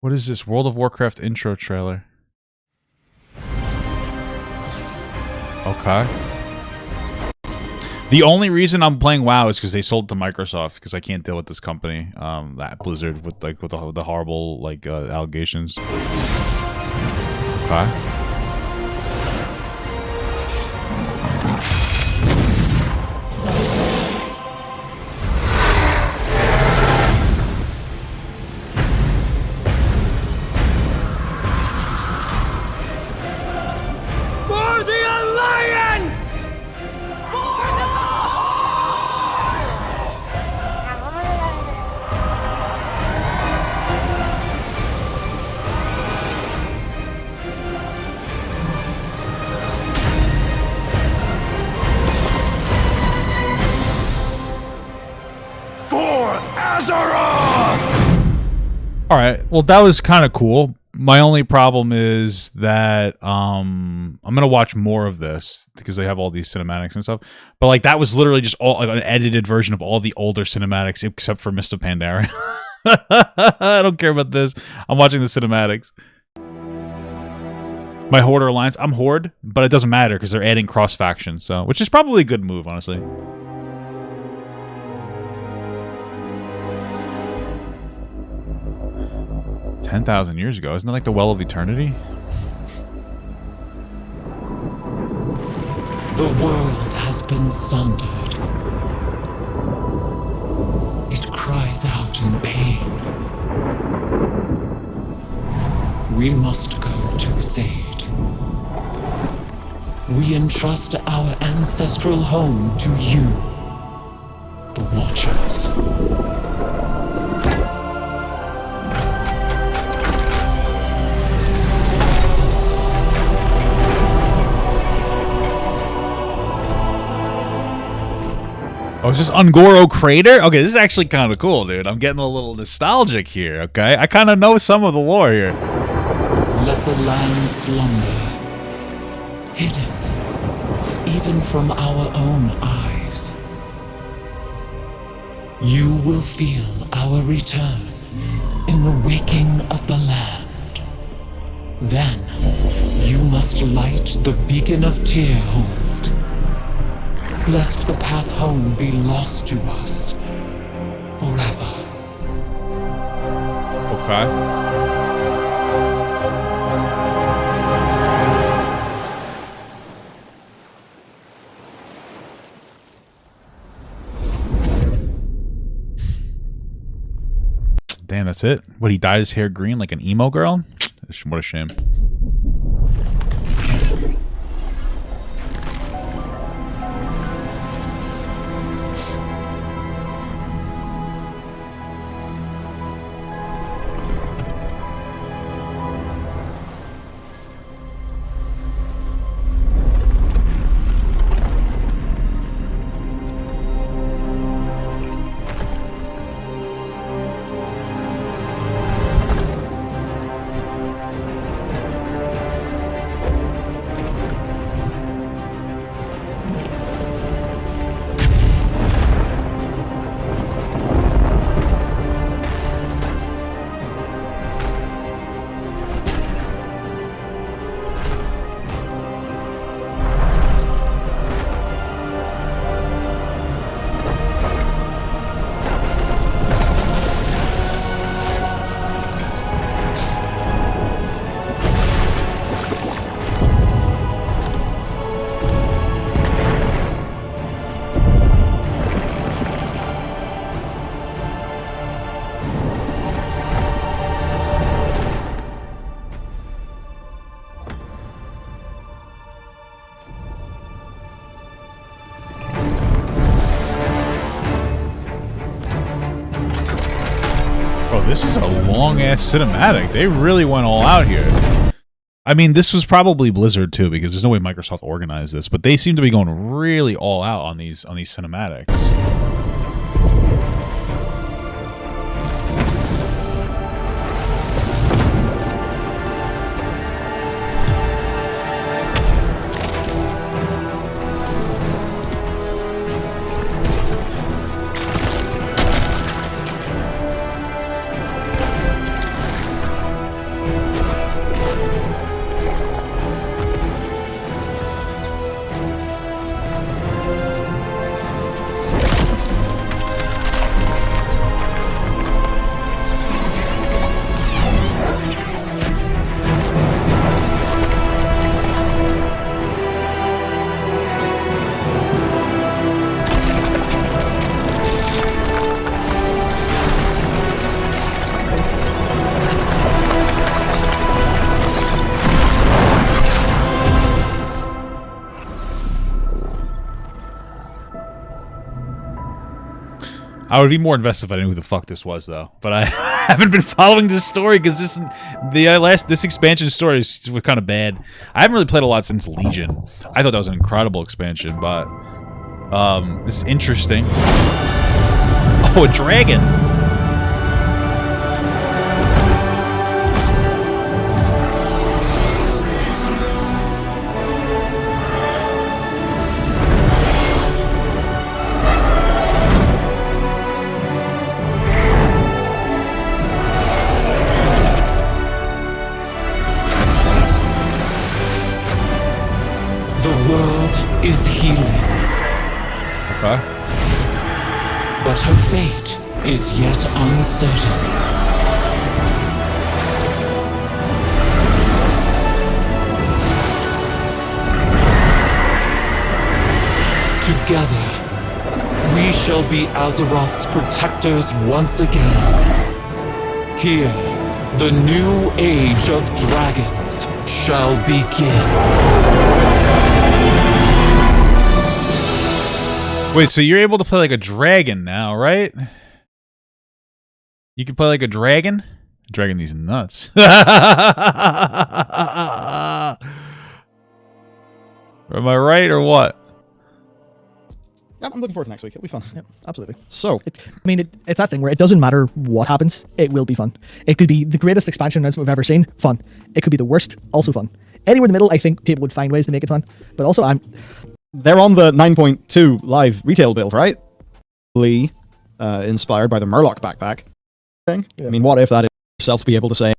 What is this? World of Warcraft intro trailer. Okay. The only reason I'm playing WoW is because they sold to Microsoft, because I can't deal with this company, that Blizzard, with the horrible allegations. Okay. All right. Well, that was kind of cool. My only problem is that I'm gonna watch more of this because they have all these cinematics and stuff. But like that was literally just all like, an edited version of all the older cinematics except for Mr. Pandaren. I don't care about this. I'm watching the cinematics. My Horde Alliance. I'm Horde, but it doesn't matter because they're adding cross factions, so which is probably a good move, honestly. 10,000 years ago. Isn't that like the Well of Eternity? The world has been sundered. It cries out in pain. We must go to its aid. We entrust our ancestral home to you, the Watchers. Oh, is this Ungoro Crater? Okay, this is actually kind of cool, dude. I'm getting a little nostalgic here, okay? I kind of know some of the lore here. Let the land slumber, hidden even from our own eyes. You will feel our return in the waking of the land. Then, you must light the beacon of Tearhold, lest the path home be lost to us forever. Okay. Damn, that's it? What, he dyed his hair green like an emo girl? What a shame. This is a long-ass cinematic. They really went all out here. I mean, this was probably Blizzard, too, because there's no way Microsoft organized this, but they seem to be going really all out on these cinematics. I would be more invested if I knew who the fuck this was, though. But I haven't been following this story because this expansion story was kind of bad. I haven't really played a lot since Legion. I thought that was an incredible expansion, but this is interesting. Oh, a dragon. Is healing. Okay. But her fate is yet uncertain. Together, we shall be Azeroth's protectors once again. Here, the new age of dragons shall begin. Wait, so you're able to play like a dragon now, right? You can play like a dragon? Dragging these nuts. Am I right or what? Yeah, I'm looking forward to next week. It'll be fun. Yeah, absolutely. So, I mean, it's that thing where it doesn't matter what happens, it will be fun. It could be the greatest expansion announcement we've ever seen, fun. It could be the worst, also fun. Anywhere in the middle, I think people would find ways to make it fun. But also, they're on the 9.2 live retail build, right? Inspired by the Murloc backpack thing. Yeah. I mean, what if that is yourself to be able to say,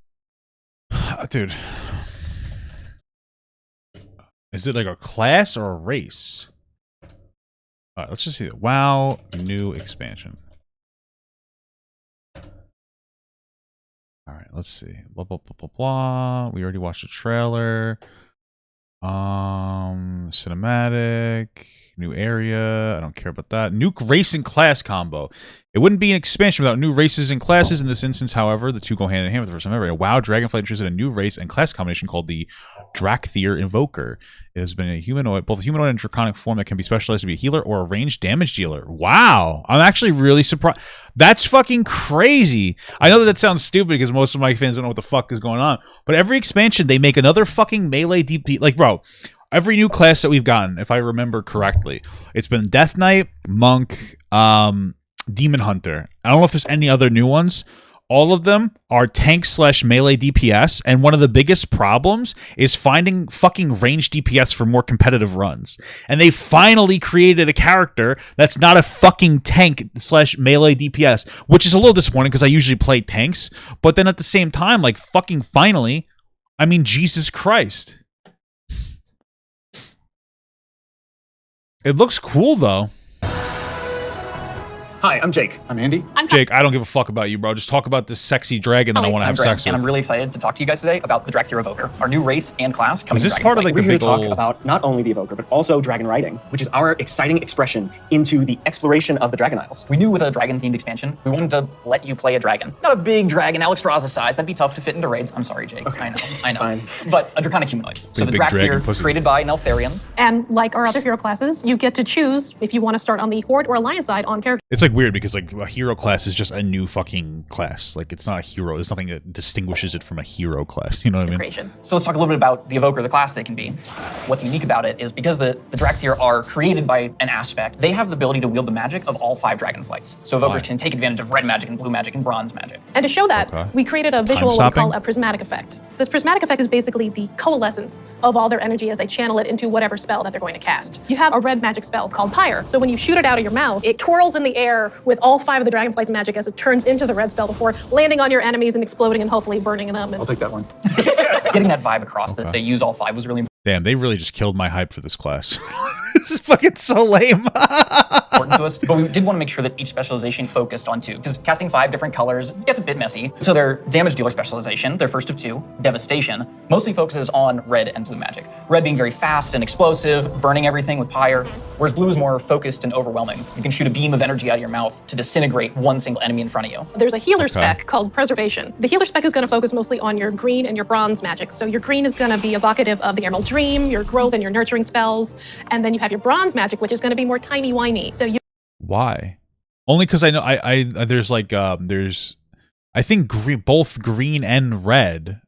dude, is it like a class or a race? All right, let's just see it. WoW new expansion. All right, let's see. Blah blah blah blah blah. We already watched the trailer. Cinematic, new area. I don't care about that. New race and class combo. It wouldn't be an expansion without new races and classes. In this instance, however, the two go hand in hand with the first time ever. A WoW Dragonflight introduced a new race and class combination called the Drakthir Invoker. It has been a humanoid, both a humanoid and draconic form that can be specialized to be a healer or a ranged damage dealer. Wow. I'm actually really surprised. That's fucking crazy. I know that sounds stupid because most of my fans don't know what the fuck is going on. But every expansion, they make another fucking melee DP. Like, bro, every new class that we've gotten, if I remember correctly, it's been Death Knight, Monk, Demon Hunter. I don't know if there's any other new ones. All of them are tank / melee DPS, and one of the biggest problems is finding fucking range DPS for more competitive runs. And they finally created a character that's not a fucking tank / melee DPS, which is a little disappointing because I usually play tanks. But then at the same time, like, fucking finally, I mean, Jesus Christ. It looks cool, though. Hi, I'm Jake. I'm Andy. I'm Jake, I don't give a fuck about you, bro. Just talk about this sexy dragon that I want to have sex with. And I'm really excited to talk to you guys today about the Drakthir Evoker, our new race and class coming to Is this part of like We're the here big to talk old... about not only the Evoker, but also dragon riding, which is our exciting expression into the exploration of the Dragon Isles. We knew with a dragon-themed expansion, we wanted to let you play a dragon. Not a big dragon, Alex Raza size. That'd be tough to fit into raids. I'm sorry, Jake. Okay. I know. Fine. But a draconic humanoid. So the big dragon Drakthir, pussy. created by Neltharion. And like our other hero classes, you get to choose if you want to start on the Horde or Alliance side on character. It's like weird because like a hero class is just a new fucking class. Like it's not a hero. There's nothing that distinguishes it from a hero class. You know what I mean? Creation. So let's talk a little bit about the Evoker, the class they can be. What's unique about it is because the Drakthir are created by an aspect, they have the ability to wield the magic of all 5 dragonflights. So Evokers can take advantage of red magic and blue magic and bronze magic. And to show that, we created a visual what we Time-stopping? call a prismatic effect. This prismatic effect is basically the coalescence of all their energy as they channel it into whatever spell that they're going to cast. You have a red magic spell called Pyre. So when you shoot it out of your mouth, it twirls in the air with all 5 of the dragonflight's magic as it turns into the red spell before landing on your enemies and exploding and hopefully burning them. I'll take that one. Getting that vibe across that they use all 5 was really important. Damn, they really just killed my hype for this class. This is fucking so lame. Important to us, but we did want to make sure that each specialization focused on 2, because casting 5 different colors gets a bit messy. So their damage dealer specialization, their first of 2, Devastation, mostly focuses on red and blue magic. Red being very fast and explosive, burning everything with Pyre, whereas blue is more focused and overwhelming. You can shoot a beam of energy out of your mouth to disintegrate one single enemy in front of you. There's a healer spec called Preservation. The healer spec is going to focus mostly on your green and your bronze magic. So your green is going to be evocative of the Emerald Dream, your growth and your nurturing spells. And then you have your bronze magic, which is going to be more timey-wimey. So you Why? Only because I know I there's like there's I think both green and red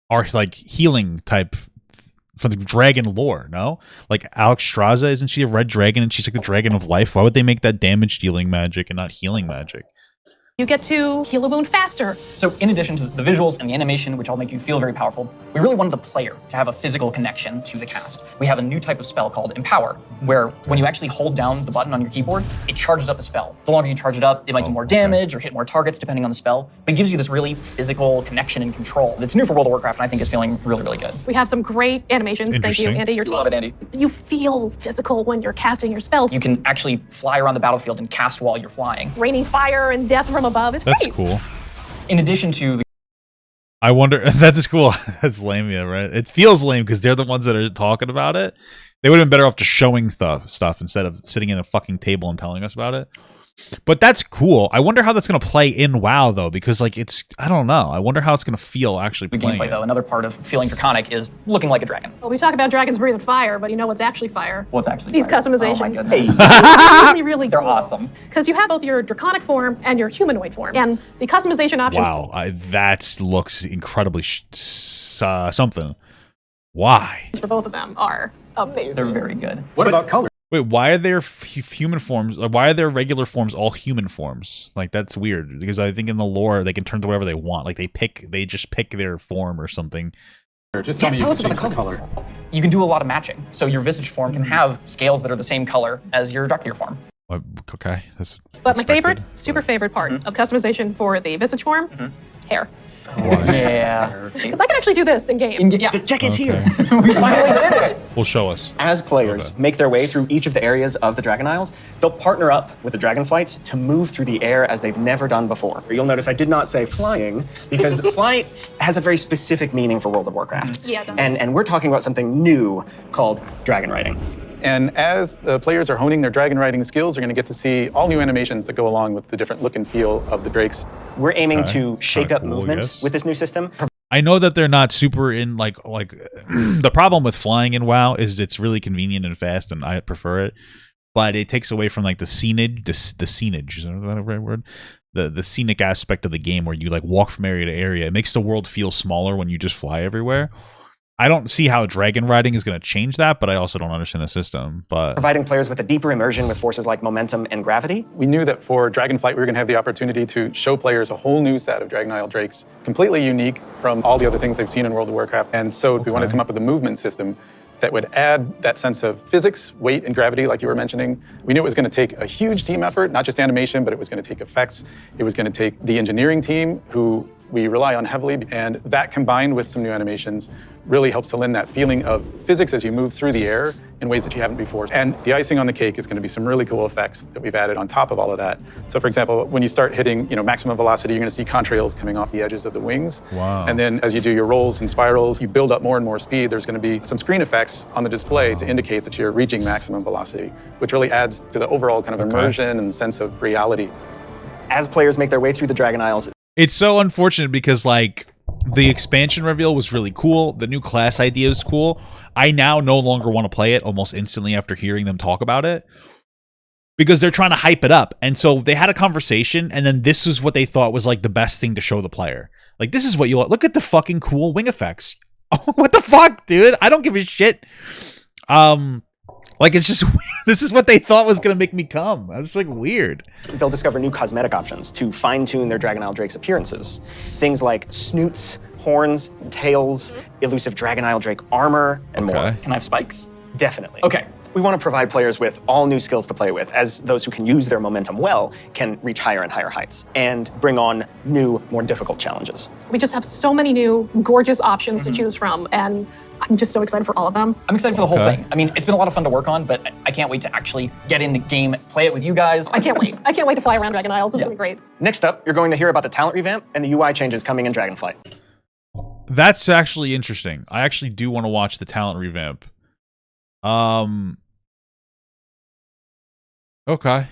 are like healing type for the dragon lore. No, like Alexstrasza, isn't she a red dragon and she's like the dragon of life? Why would they make that damage dealing magic and not healing magic? You get to heal a wound faster. So in addition to the visuals and the animation, which all make you feel very powerful, we really wanted the player to have a physical connection to the cast. We have a new type of spell called Empower, where when you actually hold down the button on your keyboard, it charges up a spell. The longer you charge it up, it might do more damage or hit more targets depending on the spell, but it gives you this really physical connection and control that's new for World of Warcraft and I think is feeling really, really good. We have some great animations. Thank you, Interesting. Andy. Your team. Love it, Andy. You feel physical when you're casting your spells. You can actually fly around the battlefield and cast while you're flying. Raining fire and death from above. It's That's great. cool. In addition to the I wonder. That's just cool. That's lame, yeah, right? It feels lame because they're the ones that are talking about it. They would have been better off just showing stuff instead of sitting in a fucking table and telling us about it. But that's cool. I wonder how that's going to play in WoW, though, because, like, it's... I don't know. I wonder how it's going to feel actually playing gameplay, it. though, another part of feeling draconic is looking like a dragon. Well, we talk about dragons breathing fire, but you know what's actually fire? What's actually These fire? customizations. Oh my goodness. really, really They're cool. awesome. Because you have both your draconic form and your humanoid form. And the customization option Wow. That looks incredibly something. Why? for both of them are amazing. They're very good. What about color? Wait, why are their human forms... why are their regular forms all human forms? Like, that's weird. Because I think in the lore, they can turn to whatever they want. Like, they just pick their form or something. Just tell me us about the color. You can do a lot of matching. So your visage form can have scales that are the same color as your Darkfear form. Okay, that's But my expected. favorite, super favorite part of customization for the visage form, hair. Yeah. Because I can actually do this in game. Yeah. The check is here. We finally did it. Will show us. As players make their way through each of the areas of the Dragon Isles, they'll partner up with the Dragonflights to move through the air as they've never done before. You'll notice I did not say flying because flight has a very specific meaning for World of Warcraft. Yeah, it does. And we're talking about something new called dragon riding. And as the players are honing their dragon riding skills, they're going to get to see all new animations that go along with the different look and feel of the drakes. We're aiming Okay. to shake Kinda up cool, movement yes. with this new system. I know that they're not super in like the problem with flying in WoW is it's really convenient and fast, and I prefer it. But it takes away from like the scenage, the scenage, is that the right word? The scenic aspect of the game where you like walk from area to area. It makes the world feel smaller when you just fly everywhere. I don't see how dragon riding is going to change that, but I also don't understand the system. But Providing players with a deeper immersion with forces like momentum and gravity. We knew that for Dragonflight, we were going to have the opportunity to show players a whole new set of Dragon Isle drakes, completely unique from all the other things they've seen in World of Warcraft. And so we wanted to come up with a movement system that would add that sense of physics, weight, and gravity, like you were mentioning. We knew it was going to take a huge team effort, not just animation, but it was going to take effects. It was going to take the engineering team, who we rely on heavily, and that combined with some new animations really helps to lend that feeling of physics as you move through the air in ways that you haven't before. And the icing on the cake is going to be some really cool effects that we've added on top of all of that. So for example, when you start hitting maximum velocity, you're going to see contrails coming off the edges of the wings. Wow. And then as you do your rolls and spirals, you build up more and more speed. There's going to be some screen effects on the display to indicate that you're reaching maximum velocity, which really adds to the overall kind of immersion and sense of reality. As players make their way through the Dragon Isles, it's so unfortunate because like the expansion reveal was really cool. The new class idea is cool. I now no longer want to play it almost instantly after hearing them talk about it because they're trying to hype it up. And so they had a conversation, and then this is what they thought was like the best thing to show the player. Like, this is what you look at, the fucking cool wing effects. Oh, what the fuck, dude? I don't give a shit. Like, it's just weird. This is what they thought was gonna make me come. That's like weird. they'll discover new cosmetic options to fine-tune their Dragon Isle Drake's appearances. Things like snoots, horns, tails, elusive Dragon Isle Drake armor, and more. Okay. Can I have spikes? Definitely. Okay. We want to provide players with all new skills to play with, as those who can use their momentum well can reach higher and higher heights, and bring on new, more difficult challenges. We just have so many new gorgeous options to choose from, and I'm just so excited for all of them. I'm excited for the whole Okay. thing. I mean, it's been a lot of fun to work on, but I can't wait to actually get in the game, play it with you guys. I can't wait. I can't wait to fly around Dragon Isles. This is gonna be great. Next up, you're going to hear about the talent revamp and the UI changes coming in Dragonflight. That's actually interesting. I actually do want to watch the talent revamp. Okay.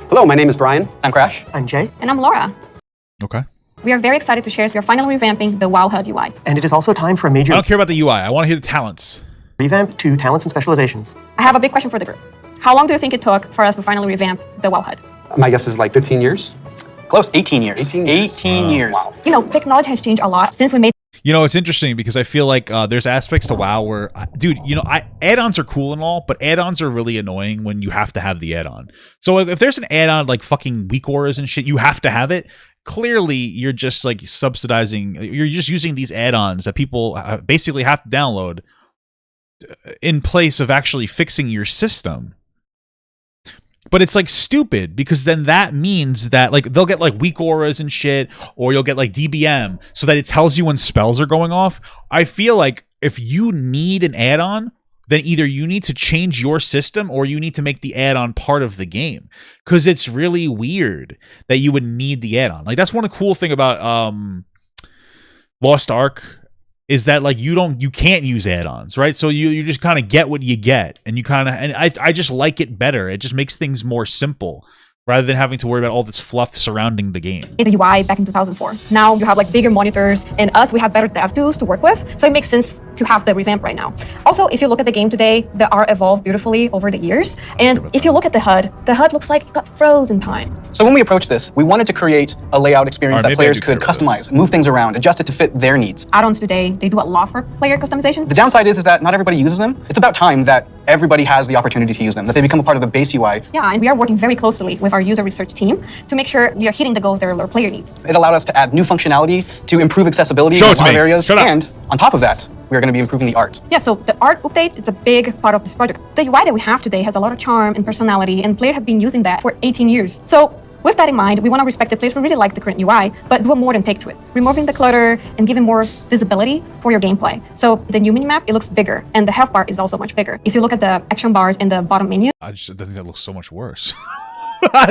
Hello, my name is Brian. I'm Crash. I'm Jay. And I'm Laura. Okay. We are very excited to share as we are finally revamping the WoW HUD UI. And it is also time for a major... I don't care about the UI. I want to hear the talents. Revamp to talents and specializations. I have a big question for the group. How long do you think it took for us to finally revamp the WoW HUD? My guess is like 15 years. Close, 18 years. 18 years. Wow. You know, technology has changed a lot since we made. You know, it's interesting because I feel like there's aspects to WoW where, dude, you know, add-ons are cool and all, but add-ons are really annoying when you have to have the add-on. So if there's an add-on like fucking weak auras and shit, you have to have it. Clearly, you're just like subsidizing. You're just using these add-ons that people basically have to download in place of actually fixing your system. But it's like stupid because then that means that like they'll get like weak auras and shit, or you'll get like DBM so that it tells you when spells are going off. I feel like if you need an add-on, then either you need to change your system or you need to make the add-on part of the game, because it's really weird that you would need the add-on. Like that's one cool thing about Lost Ark is that like you can't use add-ons, right? So you just kind of get what you get, and I just like it better. It just makes things more simple rather than having to worry about all this fluff surrounding the game. The UI back in 2004. Now you have like bigger monitors, and we have better dev tools to work with, so it makes sense to have the revamp right now. Also, if you look at the game today, the art evolved beautifully over the years, and if you look at the HUD looks like it got frozen time. So when we approached this, we wanted to create a layout experience that players could customize, move things around, adjust it to fit their needs. Add-ons today, they do a lot for player customization. The downside is that not everybody uses them. It's about time that everybody has the opportunity to use them, that they become a part of the base UI. Yeah, and we are working very closely with our user research team to make sure we are hitting the goals that our player needs. It allowed us to add new functionality to improve accessibility in a lot of areas. And on top of that, we are going to be improving the art. Yeah, so the art update, it's a big part of this project. The UI that we have today has a lot of charm and personality, and players have been using that for 18 years. So with that in mind, we want to respect the players who really like the current UI, but do a modern take to it, removing the clutter and giving more visibility for your gameplay. So the new minimap, it looks bigger, and the health bar is also much bigger. If you look at the action bars in the bottom menu, I think that looks so much worse.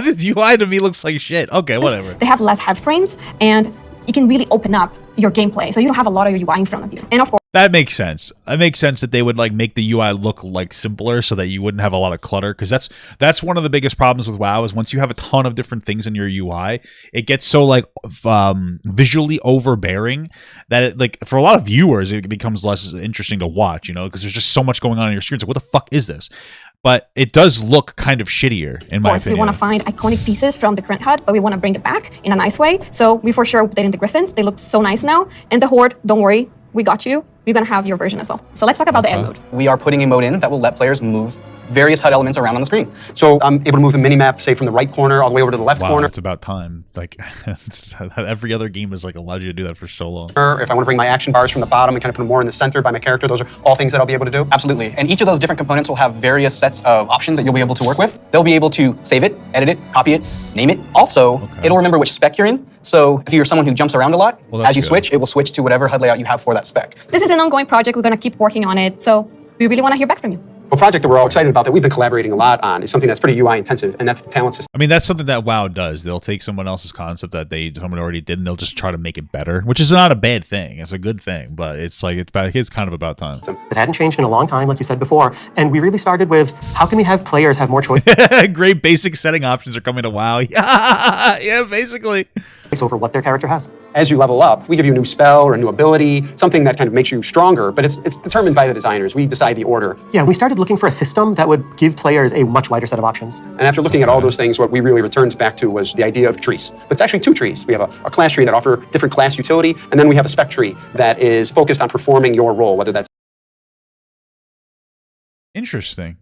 This UI to me looks like shit. Okay, whatever. They have less head frames, and it can really open up your gameplay, so you don't have a lot of your UI in front of you. And of course, that makes sense. It makes sense that they would like make the UI look like simpler so that you wouldn't have a lot of clutter, because that's one of the biggest problems with WoW is once you have a ton of different things in your UI, it gets so like visually overbearing that it, like for a lot of viewers it becomes less interesting to watch, you know, because there's just so much going on your screen. It's like, what the fuck is this? But it does look kind of shittier, in my opinion. Of course, we want to find iconic pieces from the current HUD, but we want to bring it back in a nice way. So we for sure updating the Griffins. They look so nice now. And the Horde, don't worry, we got you. We're going to have your version as well. So let's talk about the end mode. We are putting a mode in that will let players move various HUD elements around on the screen. So I'm able to move the mini-map, say, from the right corner all the way over to the left corner. It's about time. Like, every other game has like allowed you to do that for so long. If I want to bring my action bars from the bottom and kind of put them more in the center by my character, those are all things that I'll be able to do. Absolutely. And each of those different components will have various sets of options that you'll be able to work with. They'll be able to save it, edit it, copy it, name it. Also, it'll remember which spec you're in. So if you're someone who jumps around a lot, as you switch, it will switch to whatever HUD layout you have for that spec. This is an ongoing project. We're going to keep working on it. So we really want to hear back from you. A project that we're all excited about that we've been collaborating a lot on is something that's pretty UI intensive, and that's the talent system. I mean, that's something that WoW does. They'll take someone else's concept that someone already did, and they'll just try to make it better, which is not a bad thing. It's a good thing, but it's kind of about time. It hadn't changed in a long time, like you said before, and we really started with how can we have players have more choice? Great basic setting options are coming to WoW. Yeah, basically. Over what their character has. As you level up, we give you a new spell or a new ability, something that kind of makes you stronger, but it's determined by the designers. We decide the order. Yeah, we started looking for a system that would give players a much wider set of options. And after looking at all those things, what we really returned back to was the idea of trees. But it's actually two trees. We have a class tree that offer different class utility, and then we have a spec tree that is focused on performing your role, whether that's interesting.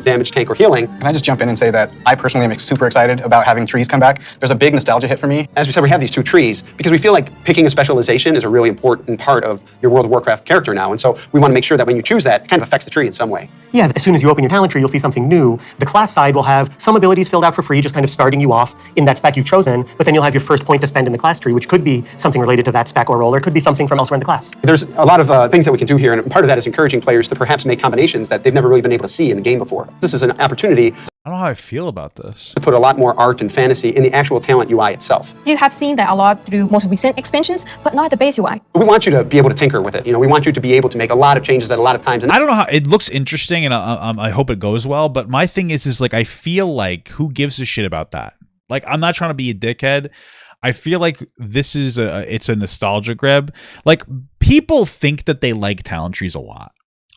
damage, tank, or healing. Can I just jump in and say that I personally am super excited about having trees come back? There's a big nostalgia hit for me. As we said, we have these two trees because we feel like picking a specialization is a really important part of your World of Warcraft character now. And so we want to make sure that when you choose that, it kind of affects the tree in some way. Yeah, as soon as you open your talent tree, you'll see something new. The class side will have some abilities filled out for free, just kind of starting you off in that spec you've chosen, but then you'll have your first point to spend in the class tree, which could be something related to that spec or role, or it could be something from elsewhere in the class. There's a lot of things that we can do here, and part of that is encouraging players to perhaps make combinations that they've never really been able to see in the game before. This is an opportunity I don't know how I feel about this. to put a lot more art and fantasy in the actual talent UI itself. You have seen that a lot through most recent expansions, but not the base UI. We want you to be able to tinker with it. You know, we want you to be able to make a lot of changes at a lot of times. And I don't know how it looks interesting, and I hope it goes well. But my thing is like I feel like who gives a shit about that? Like I'm not trying to be a dickhead. I feel like this is it's a nostalgia grab. Like, people think that they like talent trees a lot.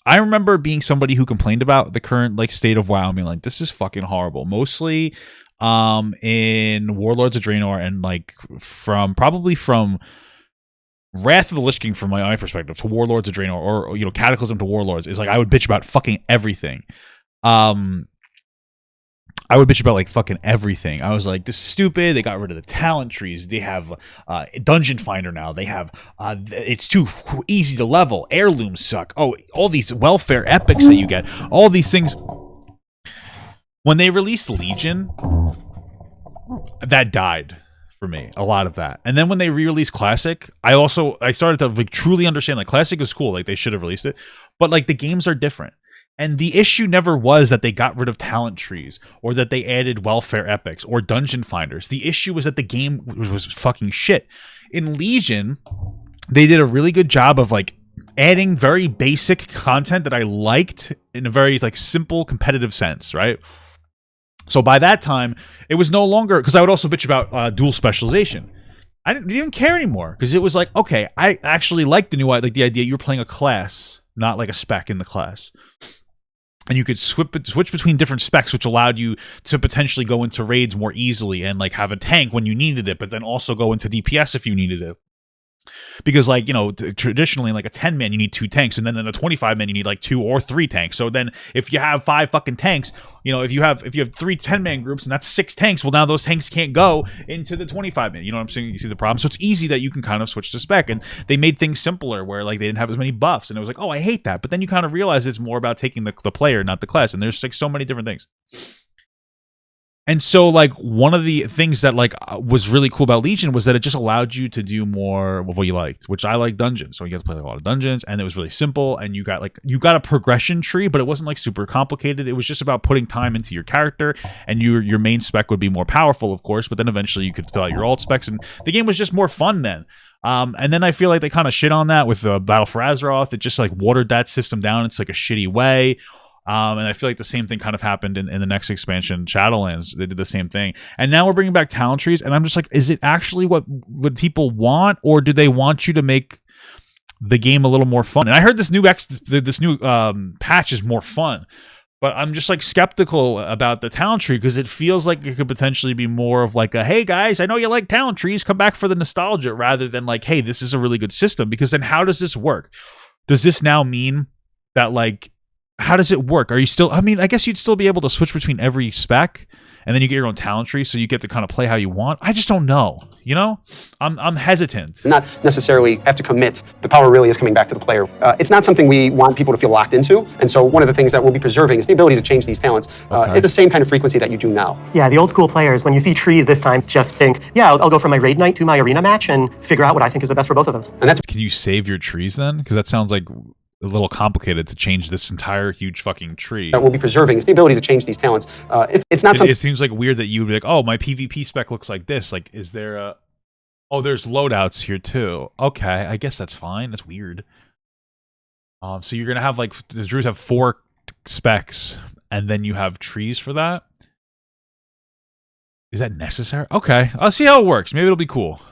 I remember being somebody who complained about the current like state of WoW, being like, this is fucking horrible. Mostly in Warlords of Draenor, and like probably from Wrath of the Lich King, from my own perspective, to Warlords of Draenor, or Cataclysm to Warlords, is like I would bitch about fucking everything. I would bitch about like fucking everything. I was like, this is stupid. They got rid of the talent trees. They have Dungeon Finder now. They have it's too easy to level. Heirlooms suck. Oh, all these welfare epics that you get. All these things. When they released Legion, that died for me. A lot of that. And then when they re-released Classic, I started to like truly understand, like, Classic is cool. Like, they should have released it. But like, the games are different. And the issue never was that they got rid of talent trees, or that they added welfare epics or dungeon finders. The issue was that the game was fucking shit. In Legion, they did a really good job of like adding very basic content that I liked in a very like simple competitive sense, right? So by that time, it was no longer, because I would also bitch about dual specialization. I didn't even care anymore, because it was like, okay, I actually like the idea you're playing a class, not like a spec in the class. And you could switch between different specs, which allowed you to potentially go into raids more easily and like have a tank when you needed it, but then also go into DPS if you needed it. Because like, traditionally in like a 10-man, you need 2 tanks, and then in a 25-man, you need like 2 or 3 tanks. So then if you have 5 fucking tanks, if you have 3 10-man groups and that's 6 tanks, well, now those tanks can't go into the 25-man. You know what I'm saying? You see the problem? So it's easy that you can kind of switch to spec, and they made things simpler where like they didn't have as many buffs, and it was like, oh, I hate that. But then you kind of realize it's more about taking the player, not the class, and there's like so many different things. And so, like, one of the things that, like, was really cool about Legion was that it just allowed you to do more of what you liked, which I like dungeons. So you got to play like, a lot of dungeons, and it was really simple, and you got a progression tree, but it wasn't, like, super complicated. It was just about putting time into your character, and your main spec would be more powerful, of course, but then eventually you could fill out your alt specs, and the game was just more fun then. And then I feel like they kind of shit on that with Battle for Azeroth. It just, like, watered that system down. It's, like, a shitty way. And I feel like the same thing kind of happened in the next expansion, Shadowlands. They did the same thing. And now we're bringing back talent trees, and I'm just like, is it actually what people want, or do they want you to make the game a little more fun? And I heard this new patch is more fun, but I'm just like skeptical about the talent tree, because it feels like it could potentially be more of like a, hey guys, I know you like talent trees, come back for the nostalgia, rather than like, hey, this is a really good system. Because then how does this work? Does this now mean that, like, how does it work? Are you still, I mean, I guess you'd still be able to switch between every spec, and then you get your own talent tree, so you get to kind of play how you want. I just don't know, I'm hesitant. Not necessarily have to commit. The power really is coming back to the player. It's not something we want people to feel locked into, and so one of the things that we'll be preserving is the ability to change these talents at the same kind of frequency that you do now. Yeah, the old school players, when you see trees this time, just think, yeah, I'll go from my raid night to my arena match and figure out what I think is the best for both of those. And that's. Can you save your trees then? Because that sounds like a little complicated to change this entire huge fucking tree. That we'll be preserving is the ability to change these talents. It's not something. It seems like weird that you would be like, oh, my PvP spec looks like this. Like, is there a? Oh, there's loadouts here too. Okay, I guess that's fine. That's weird. So you're gonna have like the Druids have 4 specs, and then you have trees for that. Is that necessary? Okay, I'll see how it works. Maybe it'll be cool.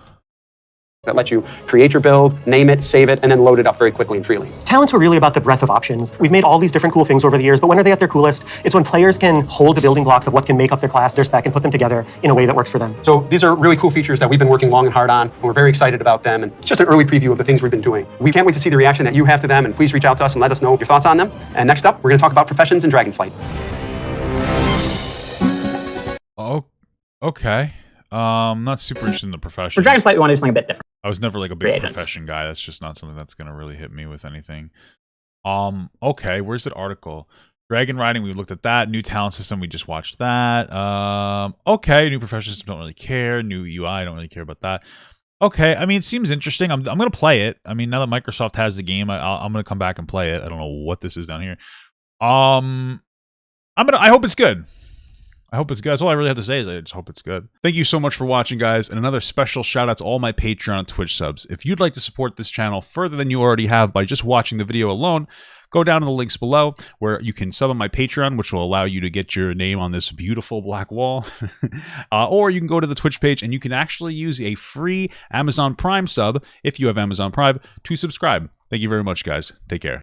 That lets you create your build, name it, save it, and then load it up very quickly and freely. Talents were really about the breadth of options. We've made all these different cool things over the years, but when are they at their coolest? It's when players can hold the building blocks of what can make up their class, their spec, and put them together in a way that works for them. So these are really cool features that we've been working long and hard on, and we're very excited about them, and it's just an early preview of the things we've been doing. We can't wait to see the reaction that you have to them, and please reach out to us and let us know your thoughts on them. And next up, we're going to talk about professions and Dragonflight. Oh, okay. I'm not super interested in the profession. For Dragonflight, we want to do something a bit different. I was never like a big profession guy. That's just not something that's gonna really hit me with anything. Okay, where's that article? Dragon riding, we looked at that. New talent system, we just watched that. Okay, new profession system, don't really care. New UI, don't really care about that. Okay, I mean, it seems interesting. I'm gonna play it. I mean, now that Microsoft has the game, I'm gonna come back and play it. I don't know what this is down here. I hope it's good. I hope it's good. That's all I really have to say is I just hope it's good. Thank you so much for watching, guys. And another special shout out to all my Patreon and Twitch subs. If you'd like to support this channel further than you already have by just watching the video alone, go down to the links below where you can sub on my Patreon, which will allow you to get your name on this beautiful black wall. Or you can go to the Twitch page and you can actually use a free Amazon Prime sub, if you have Amazon Prime, to subscribe. Thank you very much, guys. Take care.